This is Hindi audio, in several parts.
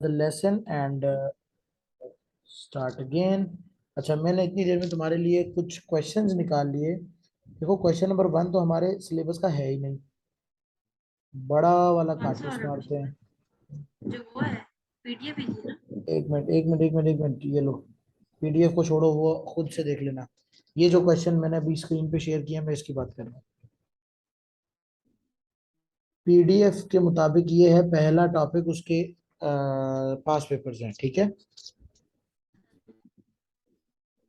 the lesson and start again. अच्छा, मैंने इतनी देर में तुम्हारे लिए कुछ क्वेश्चंस निकाल लिए। देखो, क्वेश्चन नंबर 1 तो हमारे सिलेबस का है ही नहीं, बड़ा वाला कौन सा काटूस वाला मारते हैं। क्वेश्चन जो वो है पीडीएफ भेजी ना? एक मिनट एक मिनट एक मिनट एक मिनट, ये लो, पीडीएफ को छोड़ो, वो खुद से देख लेना। ये जो क्वेश्चन मैंने अभी स्क्रीन पे शेयर किया, मैं इसकी बात कर रहा हूँ। पीडीएफ के मुताबिक ये है पहला टॉपिक, उसके पास पेपर्स हैं, ठीक है।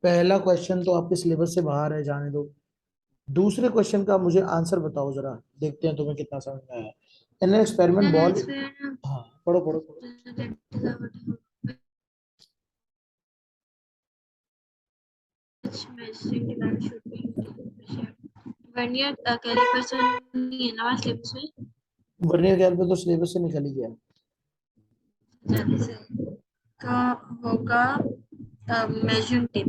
पहला क्वेश्चन तो आपके सिलेबस से बाहर है, जाने दो। दूसरे क्वेश्चन का मुझे आंसर बताओ जरा, देखते हैं तुम्हें कितना समझ में आया। इन experiment Then I ball, explain हाँ पढ़ो पढ़ो पढ़ो। that which measuring device should be used. Vernier callipers नहीं है ना सिलेबस में? वर्नियर कैलिपर तो सिलेबस से निकल ही गया। जल्दी से का होगा मेजरिंग टेप।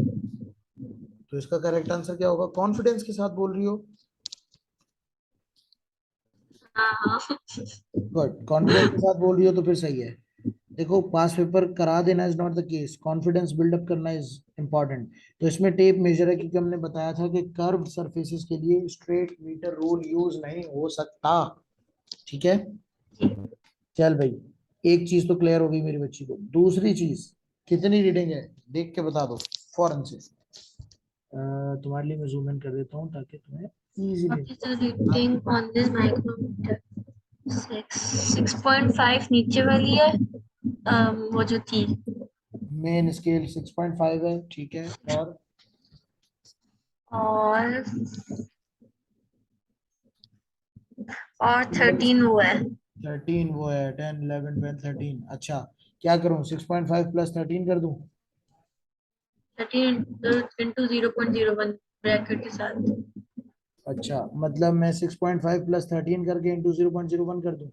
तो इसका करेक्ट आंसर क्या होगा? कॉन्फिडेंस के साथ बोल रही हो? हाँ हाँ। गुड, कॉन्फिडेंस के साथ बोल रही हो तो फिर सही है। देखो, पास पेपर करा देना is not the case, confidence build up करना इज इंपॉर्टेंट। तो इसमें टेप मेजर है, क्योंकि हमने बताया था कि कर्व सरफेसेस के लिए स्ट्रेट मीटर रूल यूज नहीं हो सकता, ठीक है। चल भाई, एक चीज तो क्लियर हो गई मेरी बच्ची को। दूसरी चीज, कितनी रीडिंग है देख के बता दो फौरन से। तुम्हारे लिए मैं जूम इन कर देता हूँ ताकि तुम्हें What easily. is the reading on this micrometer? 6.5 नीचे वाली है, वो जो थी। मेन स्केल 6.5 है, ठीक है। और 13 वो है। 13 वो है, 10 11 12 13। अच्छा, क्या करूं, 6.5 प्लस 13 कर दूं? 13 इंटू 0.01 ब्रैकेट के साथ। अच्छा, मतलब मैं 6.5 प्लस 13 करके इंटू 0.01 कर दूं?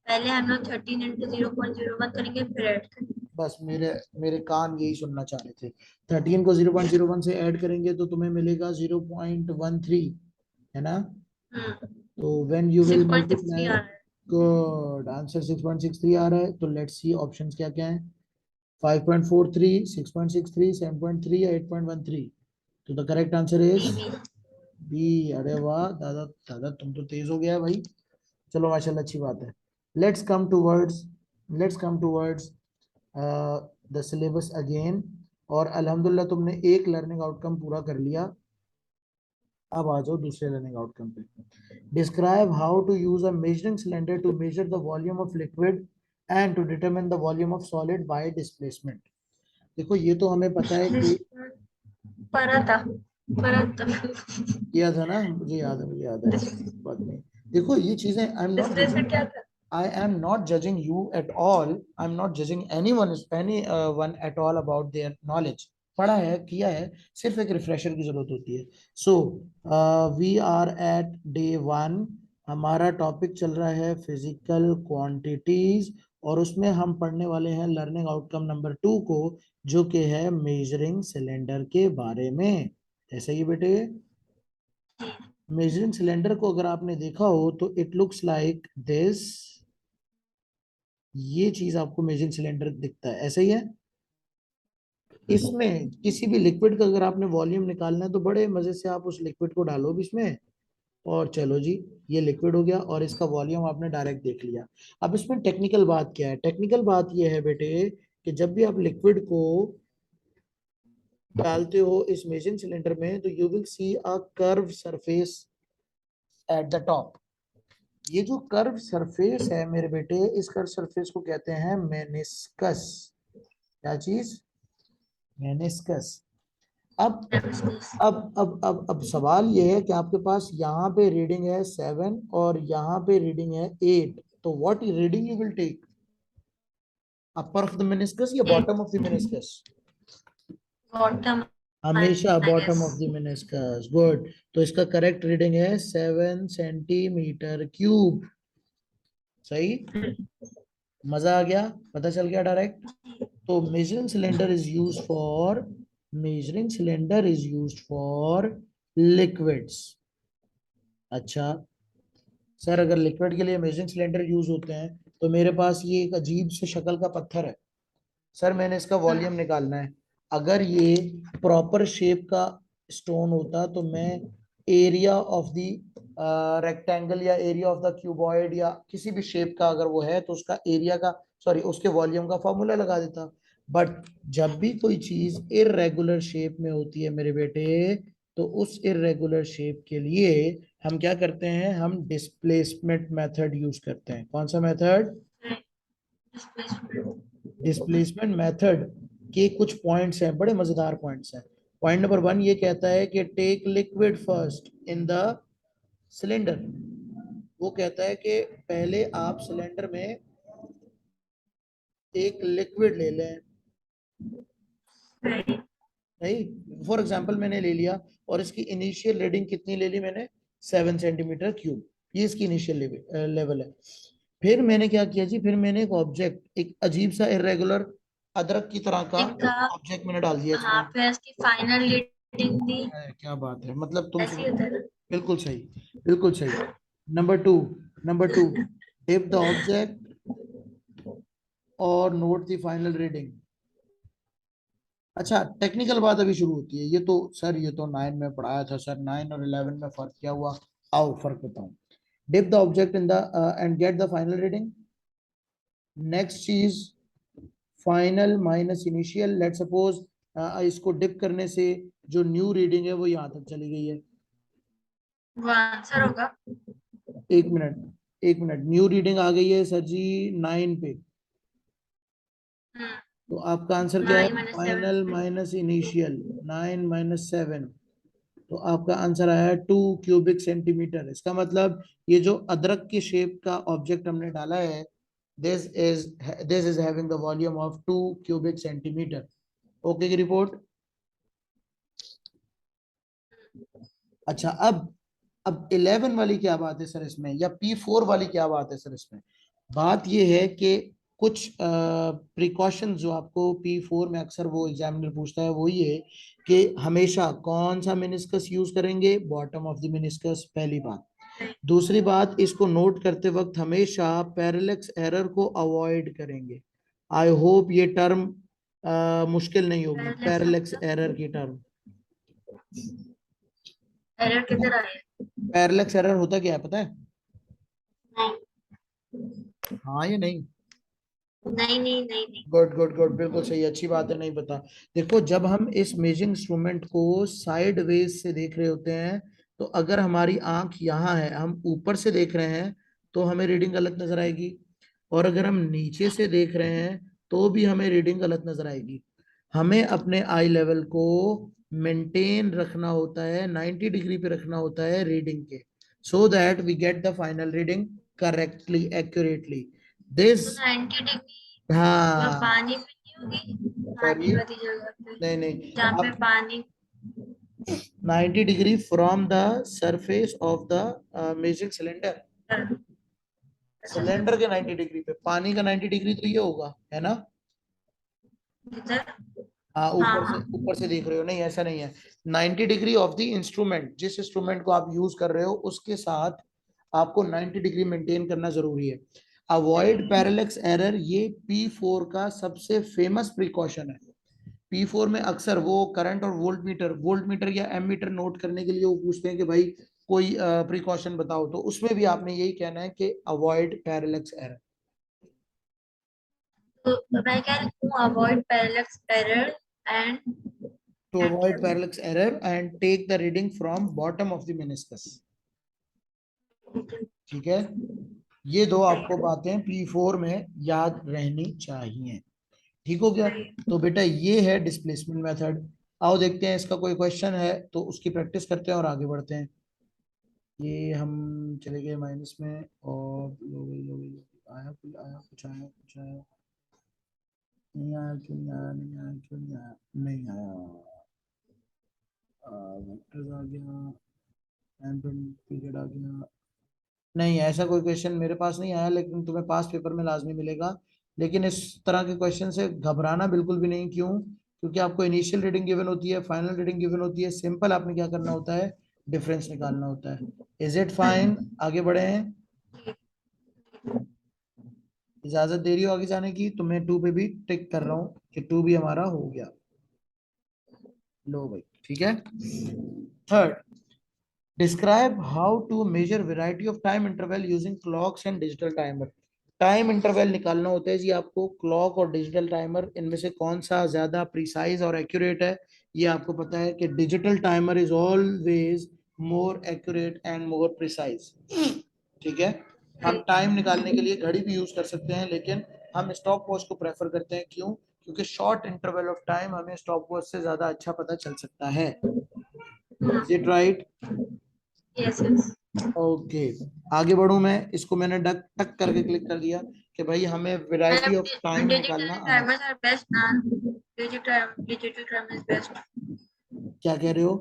पहले हम लोग 13 इंटू 0.01 करेंगे फिर ऐड करेंगे। बस मेरे मेरे कान यही सुनना चाह रहे थे। 13 को 0.01 से ऐड करेंगे तो तुम्हें मिलेगा 0.13, है ना। हम्म। तो व्हेन यू विल 6.63 मल्टीप्लाई, आ रहा है। गुड आंसर 6.63 आ रहा है। तो लेट्स सी ऑप्शंस क्या क्या है। 5.43, 6.63, 7.3 या 8.13। तो the correct answer is B. B. अरे वाह दादा, दादा तुम तो तेज हो गया है भाई। चलो माशाल्लाह, अच्छी बात है। Let's come towards, let's come towards the syllabus again. और अल्हम्दुलिल्लाह तुमने एक लर्निंग आउटकम पूरा कर लिया। अब आ जाओ दूसरे लर्निंग आउटकम पे। Describe how to use a measuring cylinder to measure the volume of liquid and to determine the volume of solid by displacement. देखो, ये तो हमें पता है कि परा था, परा था। किया था ना, मुझे याद है, मुझे याद है, बात नहीं। देखो, ये चीजें I am not judging, displacement क्या था? I am not judging you at all. I'm not judging anyone at all about their knowledge. पढ़ा है, किया है, सिर्फ एक रिफ्रेशर की जरूरत होती है। So we are at day 1। हमारा टॉपिक चल रहा है फिजिकल क्वांटिटीज, और उसमें हम पढ़ने वाले हैं लर्निंग आउटकम नंबर 2 को, जो कि है मेजरिंग सिलेंडर के बारे में। ऐसा ही बेटे, मेजरिंग सिलेंडर को अगर आपने देखा हो तो इट लुक्स लाइक दिस। ये चीज आपको मेजरिंग सिलेंडर दिखता है, ऐसा ही है। इसमें किसी भी लिक्विड का अगर आपने वॉल्यूम निकालना है तो बड़े मजे से आप उस लिक्विड को डालो भी इसमें, और चलो जी, ये लिक्विड हो गया और इसका वॉल्यूम आपने डायरेक्ट देख लिया। अब इसमें टेक्निकल बात क्या है? टेक्निकल बात ये है बेटे कि जब भी आप लिक्विड को डालते हो इस मेजरिंग सिलेंडर में, तो you will see a curve surface at the top. ये जो कर्व सरफेस है मेरे बेटे, इस कर्व सरफेस को कहते हैं मेनिस्कस। क्या चीज? मेनिस्कस। अब अब सवाल ये है कि आपके पास यहाँ पे रीडिंग है 7 और यहाँ पे रीडिंग है 8। तो what reading you will take? Upper of the meniscus या bottom of the meniscus? Bottom हमेशा I guess. Bottom of the meniscus. Good. तो इसका करेक्ट रीडिंग है 7 सेंटीमीटर क्यूब। सही, मजा आ गया, पता चल गया डायरेक्ट। तो measuring cylinder is used for liquids. अच्छा सर, अगर लिक्विड के लिए मेजरिंग सिलेंडर यूज होते हैं तो मेरे पास ये एक अजीब से शक्ल का पत्थर है सर, मैंने इसका वॉल्यूम निकालना है। अगर ये प्रॉपर शेप का स्टोन होता तो मैं एरिया ऑफ द रेक्टेंगल या एरिया ऑफ द क्यूबॉइड या किसी भी शेप का अगर वो है तो उसका एरिया का सॉरी उसके वॉल्यूम का फॉर्मूला लगा देता। बट जब भी कोई चीज इरेगुलर शेप में होती है मेरे बेटे, तो उस इरेगुलर शेप के लिए हम क्या करते हैं, हम डिस्प्लेसमेंट मेथड यूज करते हैं। कौन सा मेथड? डिस्प्लेसमेंट। डिस्प्लेसमेंट मेथड के कुछ पॉइंट्स हैं, बड़े मजेदार पॉइंट्स हैं। पॉइंट नंबर 1 ये कहता है कि take liquid first in the cylinder. वो कहता है कि पहले आप सिलेंडर में एक लिक्विड ले लें। नहीं, फॉर एग्जांपल मैंने ले लिया और इसकी इनिशियल रीडिंग कितनी ले ली मैंने? 7 सेंटीमीटर क्यूब, ये इसकी इनिशियल लेवल है। फिर मैंने क्या किया जी, फिर मैंने एक ऑब्जेक्ट, एक अजीब सा इरेगुलर अदरक की तरह का ऑब्जेक्ट मैंने डाल दिया हाँ, इसमें। फिर इसकी फाइनल रीडिंग दी। क्या बात है, मतलब तुम ऐसे ही होता है ना। बिल्कुल सही, बिल्कुल सही। Number two tip the object और नोट द फाइनल रीडिंग। अच्छा, टेक्निकल बात अभी शुरू होती है। ये तो सर, ये तो 9 में पढ़ाया था सर, 9 और 11 में फर्क क्या हुआ? आओ फर्क बताऊं। Dip the object in the end get the final reading. Next चीज, final minus initial. Let suppose इसको डिप करने से जो न्यू रीडिंग है वो यहाँ तक चली गई है। वो आंसर होगा। एक मिनट, न्यू रीडिंग आ गई है सर जी 9 पे। हम्म। तो आपका आंसर क्या है? 9 - 7। Final minus initial, 9 - 7। तो आपका आंसर आया 2 क्यूबिक सेंटीमीटर। इसका मतलब ये जो अदरक की शेप का ऑब्जेक्ट हमने डाला है, this is this is having the volume of 2 cubic centimetre. Okay की रिपोर्ट। अच्छा, अब 11 वाली क्या बात है सर इसमें, या P4 वाली क्या बात है सर इसमें? बात ये है कि कुछ प्रिकॉशन जो आपको P4 में अक्सर वो एग्जामिनर पूछता है, वो ये कि हमेशा कौन सा मेनिस्कस यूज करेंगे? बॉटम ऑफ द मेनिस्कस, पहली बात। दूसरी बात, इसको नोट करते वक्त हमेशा पैरेलक्स एरर को अवॉइड करेंगे। आई होप ये टर्म मुश्किल नहीं होगी, पैरेलक्स एरर की टर्म। एरर किधर आया? पैरेलक्स एरर होता क्या है पता है? नहीं हाँ या नहीं? नहीं नहीं नहीं नहीं। गुड गुड गुड, बिल्कुल सही, अच्छी बात है, नहीं पता। देखो, जब हम इस मेजरिंग इंस्ट्रूमेंट को साइड वेज से देख रहे होते हैं, तो अगर हमारी आंख यहाँ है, हम ऊपर से देख रहे हैं, तो हमें रीडिंग गलत नजर आएगी। और अगर हम नीचे से देख रहे हैं तो भी हमें रीडिंग गलत नजर आएगी। हमें अपने आई लेवल को मेंटेन रखना होता है, 90 डिग्री पे रखना होता है रीडिंग के, so that we get the final reading correctly, accurately. तो दिस 90 डिग्री मतलब हाँ, पानी पे नहीं होगी, सॉरी, पानी वाली जगह पे नहीं नहीं, जहाँ पे आप पानी। 90 degree from the surface of the magic cylinder. अच्छा सर। सिलेंडर के 90 डिग्री पे, पानी का 90 डिग्री तो ये होगा, है ना? इधर। हाँ, हाँ हाँ। ऊपर से देख रहे हो, नहीं ऐसा नहीं है। 90 डिग्री ऑफ द इंस्ट्रूमेंट, जिस इंस्ट्रूमेंट को आप यूज कर रहे हो उसके साथ आपको 90 डिग्री मेंटेन करना जरूरी है। अवॉइड पैरेलक्स एरर, ये P4 का सबसे फेमस प्रिकॉशन है। P4 में अक्सर वो करंट और वोल्ट मीटर या एमीटर नोट करने के लिए वो पूछते हैं कि भाई कोई प्रिकॉशन बताओ, तो उसमें भी आपने यही कहना है कि अवॉइड पैरेलक्स एरर। तो मैं कह रही हूँ avoid parallax error and to avoid parallax error and take the reading from bottom of the meniscus. ठीक है, ये दो आपको बातें P4 में याद रहनी चाहिए। ठीक हो गया? तो बेटा ये है डिस्प्लेसमेंट मेथड। आओ देखते हैं इसका कोई क्वेश्चन है तो उसकी प्रैक्टिस करते हैं और आगे बढ़ते हैं। ये हम चले गए माइनस में और कुछ आया, नहीं आया, क्यों नहीं आया, नहीं आया, क्यों नहीं आया, नहीं आया। वेक्टर्स आ गया, टाइम पीरियड आ गया। नहीं, ऐसा कोई क्वेश्चन मेरे पास नहीं आया, लेकिन तुम्हें पास पेपर में लाजमी मिलेगा। लेकिन इस तरह के क्वेश्चन से घबराना बिल्कुल भी नहीं। क्यों? क्योंकि आपको इनिशियल रीडिंग गिवन होती है, फाइनल रीडिंग गिवन होती है, सिंपल आपने क्या करना होता है, डिफरेंस निकालना होता है। Is it fine? आगे बढ़े हैं। इजाजत दे रही हो आगे जाने की? तो मैं 2 पे भी टिक कर रहा हूँ कि 2 भी हमारा हो गया। लो भाई, ठीक है। Third, describe how to measure variety of time interval using clocks and digital timer. Time interval निकालना होता है जी आपको, क्लॉक और डिजिटल टाइमर इनमें से कौन सा ज्यादा प्रिसाइज और एक्यूरेट है। ये आपको पता है कि digital timer is always more accurate and more precise. ठीक है। हम टाइम निकालने के लिए घड़ी भी यूज कर सकते हैं, लेकिन हम स्टॉप वॉच को प्रेफर करते हैं। क्यों? क्योंकि शॉर्ट इंटरवल ऑफ टाइम हमें स्टॉप वॉच से ज्यादा अच्छा पता चल सकता है। Is it right? Yes yes. Okay, आगे बढ़ूं मैं। इसको मैंने डक टक करके क्लिक कर दिया कि भाई हमें वैरायटी ऑफ टाइम निकालना Digital आना। timers are best, man. Digital timer is best. क्या कह रहे हो?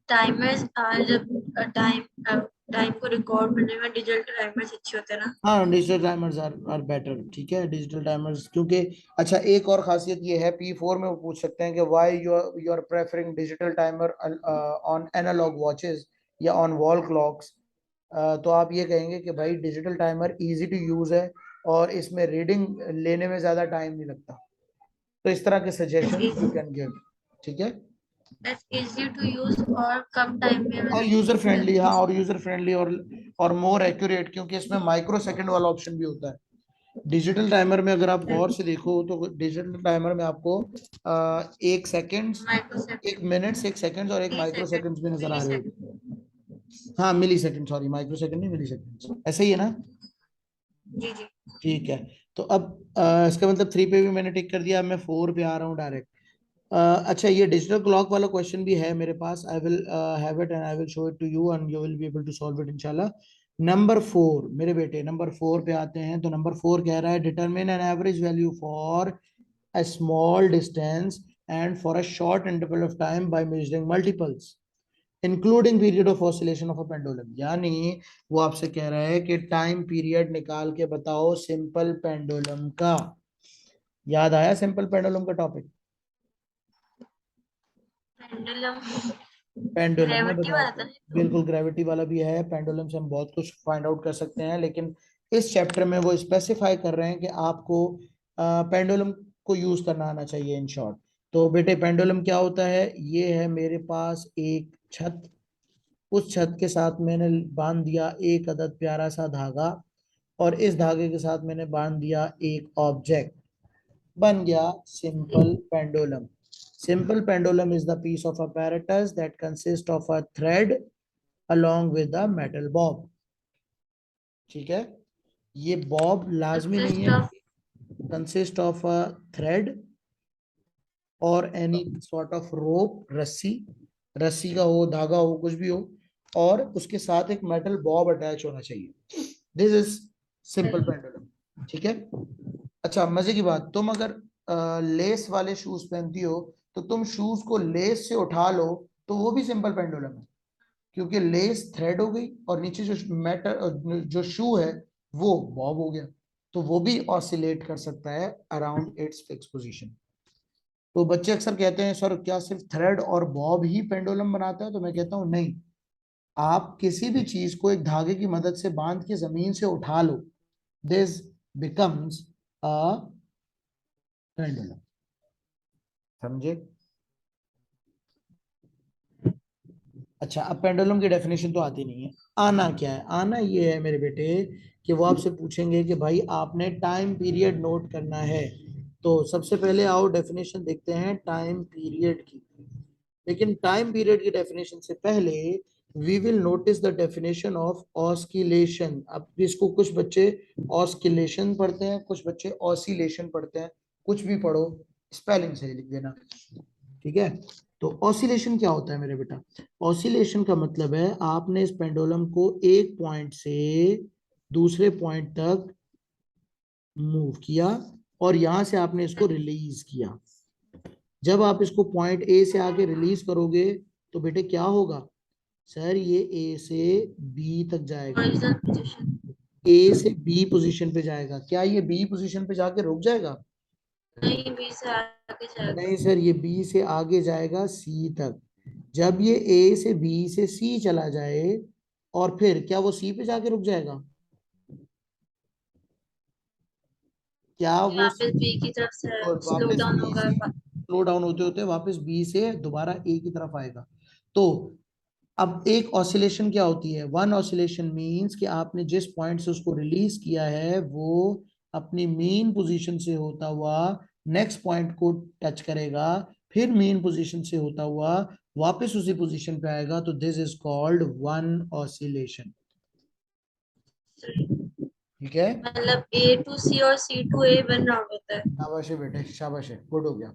टाइमर्स जब टाइम को रिकॉर्ड करने में डिजिटल टाइमर्स अच्छे होते हैं ना। हाँ, डिजिटल टाइमर्स आर बेटर। ठीक है, डिजिटल टाइमर्स क्योंकि अच्छा, एक और खासियत ये है, P4 में वो पूछ सकते हैं कि why you are preferring digital timer on analog watches या ऑन वॉल क्लॉक्स। तो आप ये कहेंगे कि भाई digital timer easy to use है और इसमें रीडिंग लेने में ज्यादा टाइम नहीं लगता। तो इस तरह के It's suggestion you easy. Can give. ठीक है। It's easy to use और कम टाइम में और मतलब यूजर फ्रेंडली, हाँ, easy. और यूजर फ्रेंडली और मोर एक्यूरेट, क्योंकि इसमें माइक्रो सेकंड वाला ऑप्शन भी होता है। डिजिटल टाइमर में अगर आप गौर से देखो तो डिजिटल टाइमर में आपको 1 सेकेंड्स, माइक्रोसेकंड, 1 मिनट्स, 1 सेकेंड्स और 1 माइक्रो मिलीसेकंड, सेकेंड्स भी नजर आ रहे मिलीसेकंड। हो। हाँ, मिली सेकेंड, सॉरी, माइक्रो सेकेंड नहीं, मिली सेकेंड्स, ऐसे ही है ना? जी जी। ठीक है। तो अब इसका मतलब 3 पे भी मैंने टिक कर दिया। अब मैं 4 पे आ रहा हूँ डायरेक्ट। अच्छा, ये डिजिटल क्लॉक वाला क्वेश्चन भी है मेरे पास। I will have it and I will show it to you and you will be able to solve it इंशाल्लाह। नंबर 4 मेरे बेटे, नंबर 4 पे आते हैं। तो नंबर 4 कह रहा है determine an average value for a small distance and for a short interval of time by measuring multiples including period of oscillation of a pendulum। यानी वो आपसे कह रहा है कि टाइम पीरियड निकाल के बताओ सिंपल पेंडुलम का। याद आया सिंपल पेंडुलम का टॉपिक? पेंडुलम पेंडुलम मैं ग्रेविटी वाला बताता था हूँ, ना तो। बिल्कुल ग्रेविटी वाला भी है। पेंडुलम से हम बहुत कुछ फाइंड आउट कर सकते हैं, लेकिन इस चैप्टर में वो स्पेसिफाई कर रहे हैं कि आपको पेंडुलम को यूज करना आना चाहिए इन शॉर्ट। तो बेटे, पेंडुलम क्या होता है? ये है मेरे पास एक छत, उस छत के साथ मैंने बांध दिया एक अदद प्यारा सा धागा, और इस धागे के साथ मैंने बांध दिया एक ऑब्जेक्ट, बन गया simple pendulum. Simple pendulum is the piece of apparatus that consists of a thread along with a metal bob। ठीक है, ये बॉब लाजमी नहीं कंसिस्ट है। Of. Consist of a thread और एनी सॉर्ट ऑफ रोप, रस्सी, रस्सी का हो, धागा हो, कुछ भी हो, और उसके साथ एक मेटल बॉब अटैच होना चाहिए। This is simple pendulum. ठीक है। अच्छा, मजे की बात, तुम अगर लेस वाले शूज पहनती हो तो तुम शूज को लेस से उठा लो तो वो भी सिंपल पेंडुलम है, क्योंकि लेस थ्रेड हो गई और नीचे जो मेटल जो शू है वो बॉब हो गया, तो वो भी ऑसिलेट कर सकता है अराउंड इट्स फिक्स पोजीशन। तो बच्चे अक्सर कहते हैं सर क्या सिर्फ थ्रेड और बॉब ही पेंडुलम बनाता है? तो मैं कहता हूं नहीं, आप किसी भी चीज को एक धागे की मदद से बांध के जमीन से उठा लो, दिस बिकम्स अ पेंडुलम। समझे? अच्छा, अब पेंडुलम की डेफिनेशन तो आती नहीं है। आना क्या है? आना ये है मेरे बेटे कि वो आपसे पूछेंगे कि भाई आपने टाइम पीरियड नोट करना है। तो सबसे पहले आओ डेफिनेशन देखते हैं टाइम पीरियड की। लेकिन टाइम पीरियड की डेफिनेशन से पहले we will notice the definition of oscillation. अब इसको कुछ बच्चे ऑस्किलेशन पढ़ते हैं, कुछ बच्चे ऑसिलेशन पढ़ते हैं, कुछ भी पढ़ो, स्पेलिंग सही लिख देना। ठीक है। तो ऑसिलेशन क्या होता है मेरे बेटा? ऑसिलेशन का मतलब है आपने इस पेंडुलम को एक पॉइंट से दूसरे पॉइंट तक मूव किया और यहां से आपने इसको रिलीज किया। जब आप इसको पॉइंट ए से आके रिलीज करोगे तो बेटे क्या होगा? सर ये ए से बी तक जाएगा, ओरिजिनल पोजीशन। ए से बी पोजीशन पे जाएगा। क्या ये बी पोजीशन पे जाके रुक जाएगा? नहीं, बी से आगे जाएगा। नहीं सर, ये बी से आगे जाएगा सी तक। जब ये ए से बी से सी चला जाए और फिर क्या वो सी पे जाके रुक जाएगा? क्या वो वापस बी की तरफ से और स्लो वापस डाउन बी होगा। से स्लो डाउन होते होते वापस बी से दोबारा ए की तरफ आएगा। तो अब एक ऑसिलेशन क्या होती है? वन ऑसिलेशन मींस कि आपने जिस पॉइंट से उसको रिलीज किया है वो अपनी मेन पोजीशन से होता हुआ नेक्स्ट पॉइंट को टच करेगा, फिर मेन पोजीशन से होता हुआ वापस उसी पोजीशन पे आएगा, तो this is called one oscillation. ठीक है, मतलब ए टू सी और सी टू ए वन राउंड होता है। शाबाश है बेटे, शाबाश है, गुड हो गया।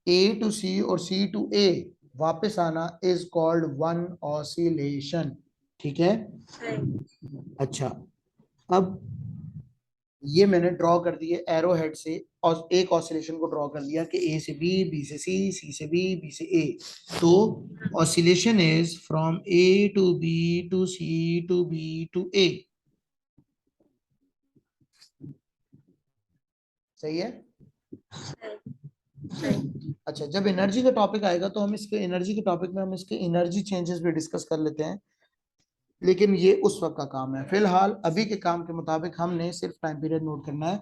ए टू सी और सी टू ए वापस आना इज कॉल्ड वन ऑसिलेशन। ठीक है, अच्छा। अब ये मैंने ड्रॉ कर दिए एरो हेड से, और एक ऑसिलेशन को ड्रॉ कर दिया कि ए से बी से सी से बी से ए। तो oscillation is from A to B to C to B to A. सही है। अच्छा, जब एनर्जी का टॉपिक आएगा तो हम इसके एनर्जी के टॉपिक में हम इसके एनर्जी चेंजेस भी डिस्कस कर लेते हैं, लेकिन ये उस वक्त का काम है। फिलहाल अभी के काम के मुताबिक हमने सिर्फ टाइम पीरियड नोट करना है।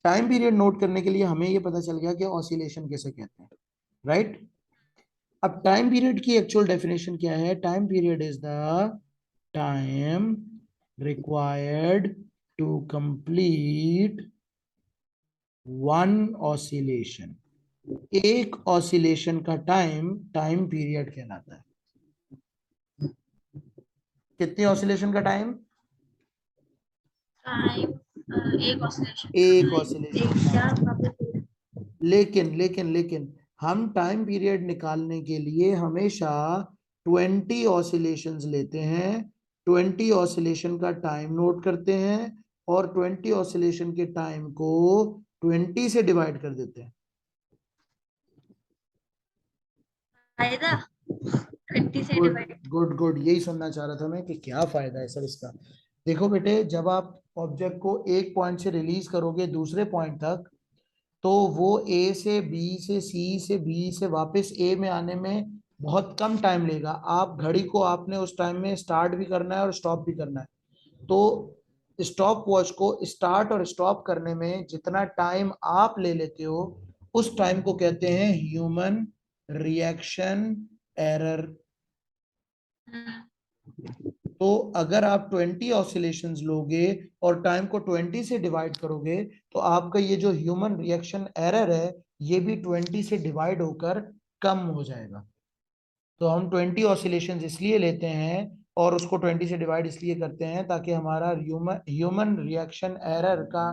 टाइम पीरियड नोट करने के लिए हमें ये पता चल गया कि ऑसिलेशन किसे कहते हैं, राइट। अब टाइम पीरियड की एक्चुअल डेफिनेशन क्या है? Time period is the time required to complete one oscillation. एक ऑसिलेशन का टाइम टाइम पीरियड कहलाता है। कितनी ऑसिलेशन का टाइम? टाइम एक ऑसिलेशन एक टाइम ऑसिलेशन एक का क्या टाइम। वापस। लेकिन हम टाइम पीरियड निकालने के लिए हमेशा 20 ऑसिलेशंस लेते हैं, 20 ऑसिलेशन का टाइम नोट करते हैं, और 20 ऑसिलेशन के टाइम को 20 से डिवाइड कर देते हैं। फायदा 20 से गुड डिवाइड। गुड गुड, यही सुनना चाह रहा था मैं कि क्या फायदा है सर इसका। देखो बेटे, जब आप ऑब्जेक्ट को एक पॉइंट से रिलीज करोगे दूसरे पॉइंट तक, तो वो ए से बी से सी से बी से वापस ए में आने में बहुत कम टाइम लेगा। आप घड़ी को आपने उस टाइम में स्टार्ट भी करना है और स्टॉप भी करना है। तो स्टॉप वॉच को स्टार्ट और स्टॉप करने में जितना टाइम आप ले लेते हो उस टाइम को कहते हैं ह्यूमन रिएक्शन एरर। तो अगर आप 20 ऑसिलेशंस लोगे और टाइम को 20 से डिवाइड करोगे, तो आपका ये जो ह्यूमन रिएक्शन एरर है ये भी 20 से डिवाइड होकर कम हो जाएगा। तो हम 20 ऑसिलेशंस इसलिए लेते हैं और उसको 20 से डिवाइड इसलिए करते हैं ताकि हमारा ह्यूमन रिएक्शन एरर का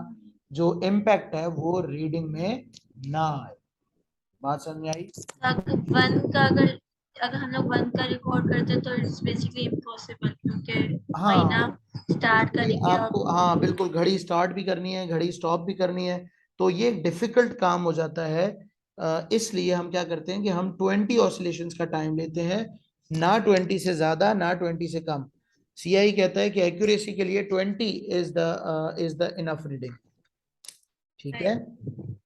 जो इम्पैक्ट है वो रीडिंग में ना आए। बात समझ में आई? वन का अगर हम लोग वन का रिकॉर्ड करते हैं तो इट्स बेसिकली इम्पॉसिबल, क्योंकि वही ना हाँ, स्टार्ट कि करेंगे आपको, और हाँ बिल्कुल, घड़ी स्टार्ट भी करनी है, घड़ी स्टॉप भी करनी है, तो ये डिफिकल्ट काम हो जाता है। इसलिए हम क्या करते हैं कि हम 20 ऑसिलेशंस का टाइम लेते हैं, ना 20 से ज्यादा ना 20 से कम। सीआई कहता है कि एक्यूरेसी के लिए 20 इज द इनफ रीडिंग। ठीक है,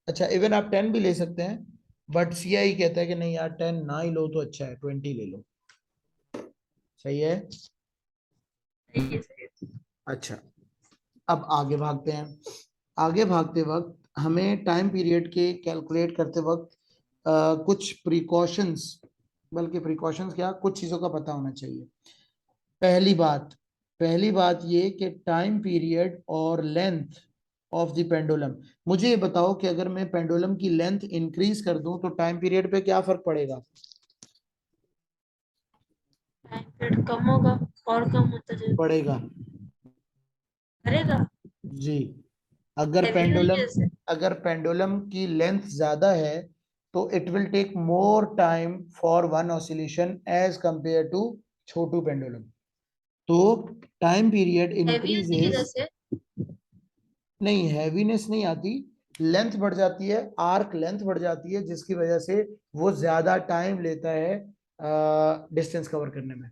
अच्छा, इवन आप 10 भी ले सकते हैं, बट सीआई कहता है कि नहीं यार, 10 ना ही लो तो अच्छा है, 20 ले लो। सही है। अच्छा, अब आगे भागते हैं। आगे भागते वक्त हमें टाइम पीरियड के कैलकुलेट करते वक्त कुछ प्रिकॉशंस, बल्कि प्रिकॉशंस क्या, कुछ चीजों का पता होना चाहिए। पहली बात पहली बात ये कि टाइम पीरियड और लेंथ ऑफ द पेंडुलम। मुझे ये बताओ कि अगर मैं पेंडुलम की लेंथ इंक्रीज कर दूं तो टाइम पीरियड पे क्या फर्क पड़ेगा? टाइम पीरियड कम होगा और कम होता जाएगा। पड़ेगा करेगा जी। अगर हैवी होने पेंडुलम जैसे। अगर पेंडुलम की लेंथ ज्यादा है तो it will take more time for one oscillation as compare to छोटू पेंडुलम। तो टाइम पीरियड हैवी होने की इंक्रीजेस। जैसे। नहीं, हैवीनेस नहीं आती, लेंथ बढ़ जाती है, आर्क लेंथ बढ़ जाती है, जिसकी वजह से वो ज्यादा टाइम लेता है डिस्टेंस कवर करने में।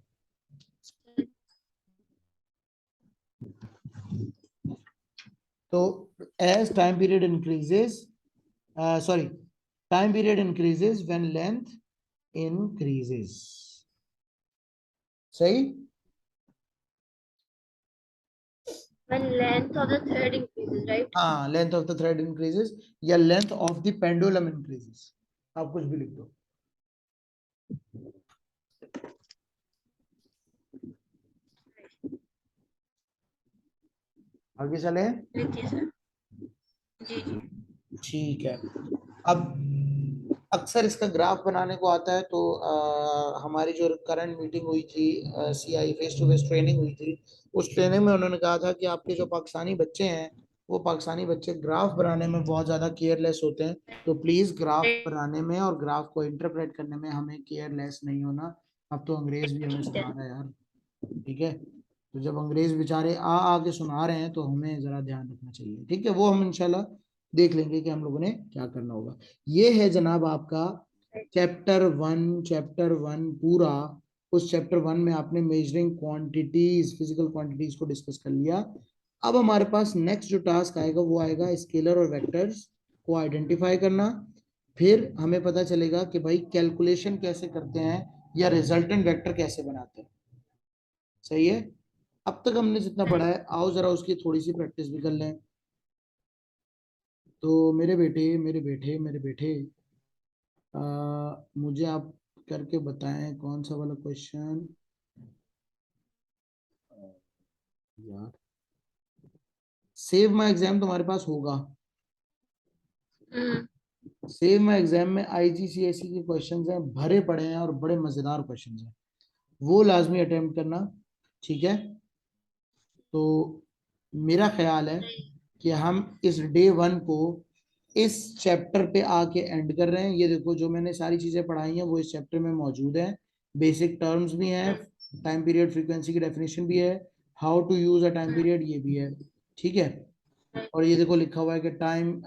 तो as time period increases, sorry, time period increases when length increases. सही। When length of the thread increases, right? हाँ, length of the thread increases या length of the pendulum increases, आप कुछ भी लिख दो। आगे चले। लिखिए सर। जी जी। ठीक है। अब अक्सर इसका ग्राफ बनाने को आता है, तो हमारी जो करंट मीटिंग हुई थी, CI face to face training हुई थी, उस ट्रेनिंग में उन्होंने कहा था कि आपके जो पाकिस्तानी बच्चे हैं, वो पाकिस्तानी बच्चे ग्राफ बनाने में बहुत ज़्यादा केयरलेस होते हैं। तो प्लीज़ ग्राफ बनाने में और ग्राफ को इंटरप्रेट करने में हमें केयरलेस नहीं होना। अब तो अंग्रेज भी हमें ठीक है। सुना रहा है यार, ठीक है। तो जब अंग्रेज बेचारे आ आके सुना रहे हैं तो हमें जरा ध्यान रखना चाहिए, ठीक है। वो हम इंशाल्लाह देख लेंगे कि हम लोगों ने क्या करना होगा। ये है जनाब आपका चैप्टर 1 पूरा। उस चैप्टर 1 में आपने मेजरिंग क्वांटिटीज, फिजिकल क्वांटिटीज को डिस्कस कर लिया। अब हमारे पास नेक्स्ट जो टास्क आएगा वो आएगा स्केलर और वेक्टर्स को आइडेंटिफाई करना। फिर हमें पता चलेगा कि भाई कैलकुलेशन कैसे करते हैं या रिजल्टेंट वेक्टर कैसे बनाते हैं। सही है। अब तक हमने जितना पढ़ा है, आओ जरा उसकी थोड़ी सी प्रैक्टिस भी कर लें। तो मेरे बेटे मुझे आप करके बताएं कौन सा वाला क्वेश्चन यार। सेव माई एग्जाम तुम्हारे पास होगा। सेव माई एग्जाम में आईजीसीएसई के क्वेश्चंस हैं, भरे पड़े हैं और बड़े मजेदार क्वेश्चंस हैं, वो लाजमी अटेम्प्ट करना, ठीक है। तो मेरा ख्याल है कि हम इस डे 1 को इस चैप्टर पे आके एंड कर रहे हैं। ये देखो जो मैंने सारी चीजें पढ़ाई हैं वो इस चैप्टर में मौजूद है। बेसिक टर्म्स भी हैं, टाइम पीरियड फ्रीक्वेंसी की डेफिनेशन भी है, how to use a time period ये भी है, ठीक है। और ये देखो लिखा हुआ है कि टाइम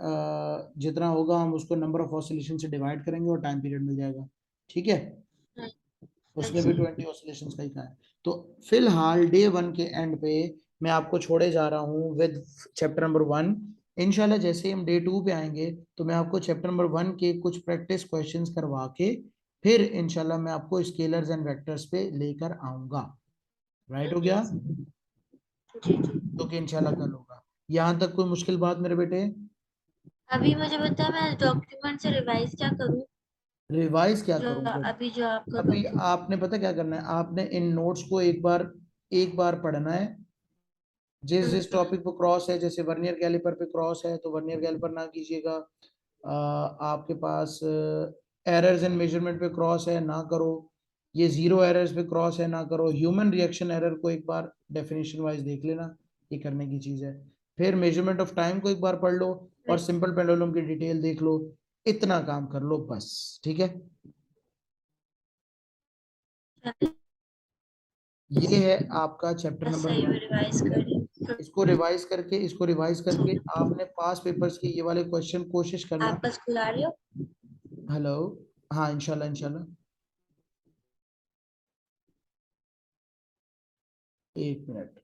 जितना होगा हम उसको नंबर ऑफ ऑसिलेशन से डिवाइड करेंगे और टाइम पीरियड मिल जाएगा, ठीक है। उसने भी 20 ऑसिलेशंस का ही कहा है। तो फिलहाल डे 1 के एंड पे मैं आपको छोड़े जा रहा हूँ विद चैप्टर नंबर 1। इंशाल्लाह जैसे ही हम डे 2 पे आएंगे तो मैं आपको चैप्टर नंबर 1 के कुछ प्रैक्टिस क्वेश्चंस करवा के फिर इंशाल्लाह मैं आपको स्केलर्स एंड वेक्टर्स पे लेकर आऊंगा। राइट हो गया? तो कि इंशाल्लाह कल होगा। यहाँ तक कोई मुश्किल बात मेरे बेटे? अभी मुझे बता, मैं डॉक्यूमेंट से रिवाइज क्या करूँ? रिवाइज क्या जो करूँ? अभी जो आपका अभी डॉक्यूमेंट। आपने पता क्या करना है, आपने इन नोट्स को एक बार पढ़ना है। जिस जिस टॉपिक पे क्रॉस है, जैसे वर्नियर कैलिपर पे क्रॉस है तो वर्नियर कैलिपर ना कीजिएगा। आपके पास एरर्स इन मेजरमेंट पे क्रॉस है, ना करो। ये जीरो एरर्स पे क्रॉस है, ना करो। ह्यूमन रिएक्शन एरर को एक बार डेफिनेशन वाइज देख लेना, ये करने की चीज है। फिर मेजरमेंट ऑफ टाइम को एक बार पढ़ लो और सिंपल पेंडुलम की डिटेल देख लो। इतना काम कर लो बस, ठीक है। ये है आपका चैप्टर नंबर सही 1। में रिवाइज करी। इसको रिवाइज करके आपने पास पेपर्स के ये वाले क्वेश्चन कोशिश करना। आप बस स्कूल आ रही हो? हेलो। हाँ इंशाल्लाह इंशाल्लाह। एक मिनट।